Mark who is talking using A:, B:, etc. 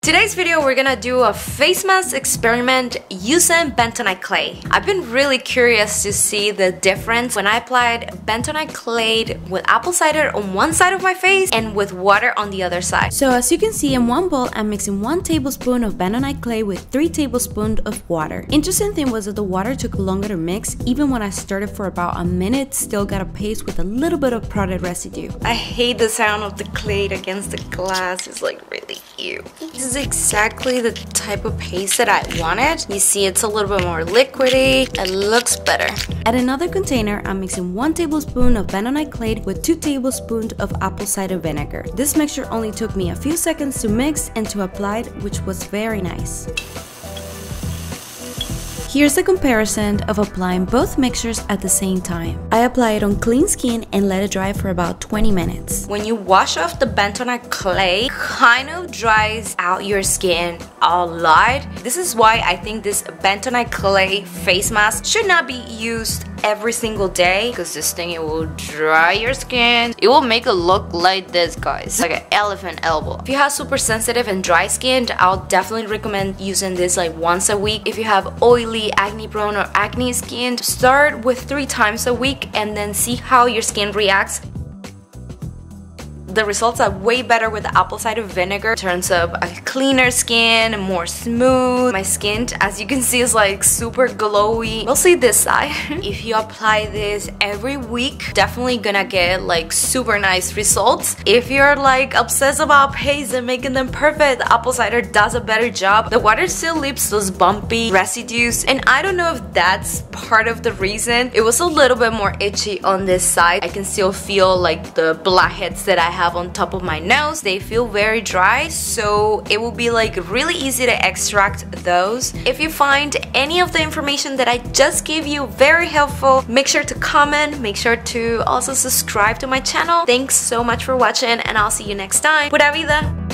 A: Today's video we're gonna do a face mask experiment using bentonite clay. I've been really curious to see the difference when I applied bentonite clay with apple cider on one side of my face and with water on the other side.
B: So as you can see, in one bowl I'm mixing 1 tablespoon of bentonite clay with 3 tablespoons of water. Interesting thing was that the water took longer to mix. Even when I stirred it for about a minute, still got a paste with a little bit of product residue.
A: I hate the sound of the clay against the glass. It's like really ew. This is exactly the type of paste that I wanted. You see it's a little bit more liquidy. It looks better.
B: At another container, I'm mixing 1 tablespoon of bentonite clay with 2 tablespoons of apple cider vinegar. This mixture only took me a few seconds to mix and to apply, which was very nice. Here's a comparison of applying both mixtures at the same time. I apply it on clean skin and let it dry for about 20 minutes.
A: When you wash off the bentonite clay, kind of dries out your skin a lot. This is why I think this bentonite clay face mask should not be used every single day, because this thing, it will dry your skin. It will make it look like this, guys, like an elephant elbow. If you have super sensitive and dry skin, I'll definitely recommend using this like once a week. If you have oily, acne prone or acne skin, start with 3 times a week and then see how your skin reacts. The results are way better with the apple cider vinegar. It turns up a cleaner skin, more smooth. My skin, as you can see, is like super glowy. We'll see this side. If you apply this every week, definitely gonna get like super nice results. If you're like obsessed about paste and making them perfect, the apple cider does a better job. The water still leaves those bumpy residues, and I don't know if that's part of the reason. It was a little bit more itchy on this side. I can still feel like the blackheads that I have on top of my nose. They feel very dry, so it will be like really easy to extract those. If you find any of the information that I just gave you very helpful, make sure to comment, make sure to also subscribe to my channel. Thanks so much for watching, and I'll see you next time. Pura vida!